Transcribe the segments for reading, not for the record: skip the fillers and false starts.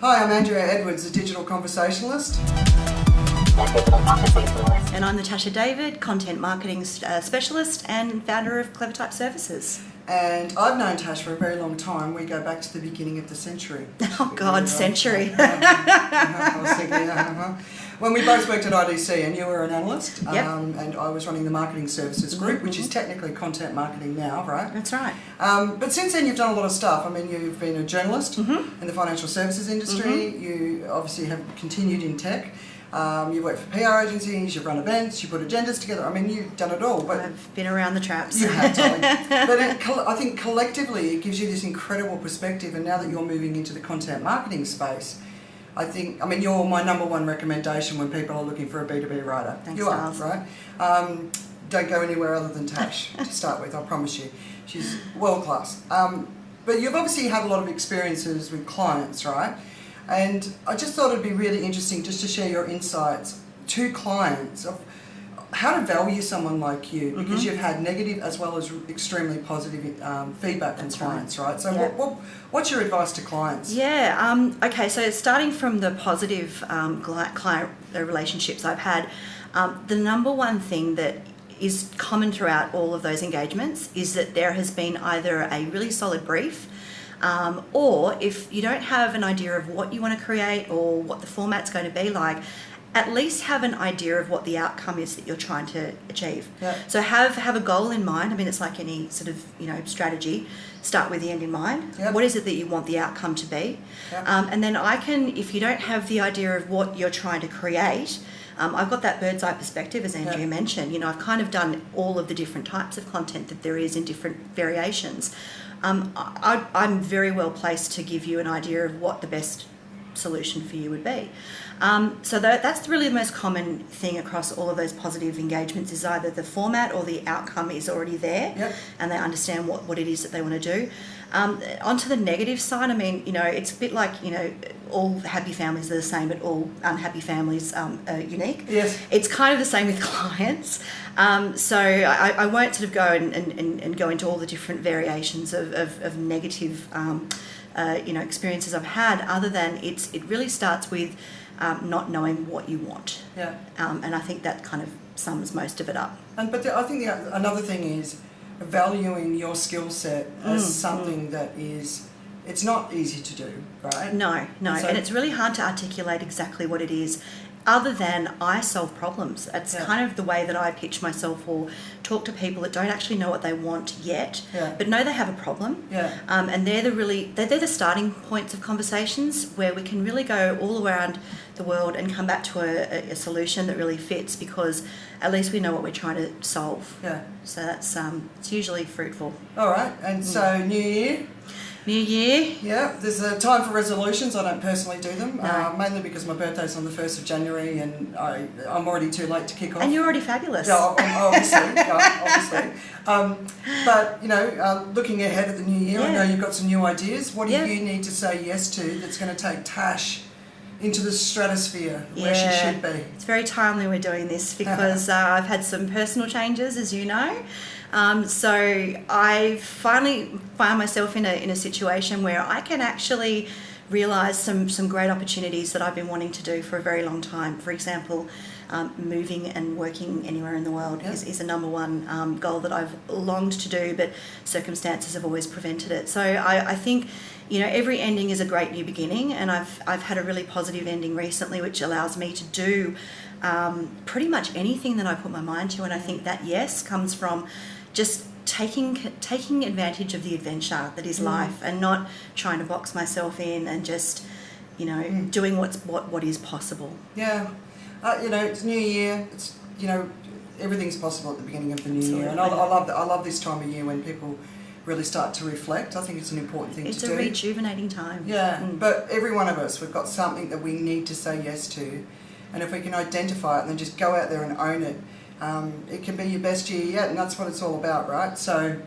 Hi, I'm Andrea Edwards, a digital conversationalist. And I'm Natasha David, content marketing specialist and founder of Clever Type Services. And I've known Tash for a very long time. We go back to the beginning of the century. Oh God, century. I was thinking, when we both worked at IDC, and you were an analyst, Yep. and I was running the marketing services group, which is technically content marketing now, right? That's right. But since then, you've done a lot of stuff. I mean, you've been a journalist in the financial services industry. You obviously have continued in tech. You've worked for PR agencies, you've run events, you put agendas together. I mean, you've done it all. But I've been around the traps. you have, darling. But I think collectively it gives you this incredible perspective, and now that you're moving into the content marketing space, you're my number one recommendation when people are looking for a B2B writer. Thanks, you are, Giles. right? Don't go anywhere other than Tash to start with, I promise you. She's world class. But you've obviously had a lot of experiences with clients, right? And I just thought it'd be really interesting just to share your insights to clients of how to value someone like you, because you've had negative as well as extremely positive feedback from clients, right? So what's your advice to clients? Yeah, okay, so starting from the positive client relationships I've had, the number one thing that is common throughout all of those engagements is that there has been either a really solid brief, or if you don't have an idea of what you want to create or what the format's going to be like, at least have an idea of what the outcome is that you're trying to achieve. Yeah. So have a goal in mind. I mean, it's like any sort of strategy. Start with the end in mind. Yep. What is it that you want the outcome to be? Yep. And then if you don't have the idea of what you're trying to create, I've got that bird's eye perspective, as Andrea mentioned. I've kind of done all of the different types of content that there is in different variations. I'm very well placed to give you an idea of what the best solution for you would be. So that's really the most common thing across all of those positive engagements, is either the format or the outcome is already there, and they understand what it is that they want to do. Onto the negative side, I mean, it's a bit like, all happy families are the same, but all unhappy families are unique. Yes. It's kind of the same with clients. So I won't sort of go and go into all the different variations of negative experiences I've had, other than it really starts with not knowing what you want. Yeah. And I think that kind of sums most of it up. But I think another thing is valuing your skill set as something that it's not easy to do, right? No. And And it's really hard to articulate exactly what it is, other than I solve problems. It's kind of the way that I pitch myself or talk to people that don't actually know what they want yet, but know they have a problem. Yeah. And they're the starting points of conversations where we can really go all around the world and come back to a solution that really fits, because at least we know what we're trying to solve. Yeah. So that's it's usually fruitful. All right. And so New Year. New Year. Yeah, there's a time for resolutions. I don't personally do them, No. mainly because my birthday's on the 1st of January and I'm already too late to kick off. And you're already fabulous. Yeah, obviously. But, looking ahead at the new year, I know you've got some new ideas. What do you need to say yes to that's going to take Tash into the stratosphere where she should be? It's very timely we're doing this, because I've had some personal changes, as you know. So I finally found myself in a situation where I can actually realise some great opportunities that I've been wanting to do for a very long time. For example, moving and working anywhere in the world is a number one goal that I've longed to do, but circumstances have always prevented it. So I think every ending is a great new beginning, and I've had a really positive ending recently, which allows me to do pretty much anything that I put my mind to. And I think that comes from just taking advantage of the adventure that is life, and not trying to box myself in, and just doing what is possible. Yeah. It's New Year. It's everything's possible at the beginning of the new year, and I love this time of year when people really start to reflect. I think it's an important thing to do. It's a rejuvenating time. Yeah, but every one of us, we've got something that we need to say yes to, and if we can identify it and then just go out there and own it, it can be your best year yet, and that's what it's all about, right? So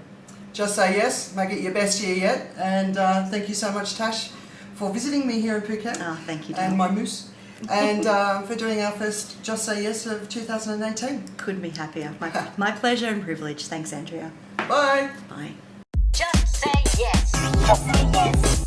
just say yes, make it your best year yet, and thank you so much, Tash, for visiting me here in Phuket. Oh, thank you, and my moose, and for doing our first Just Say Yes of 2018. Couldn't be happier. My pleasure and privilege. Thanks, Andrea. Bye. Bye. Just say yes. Just say yes.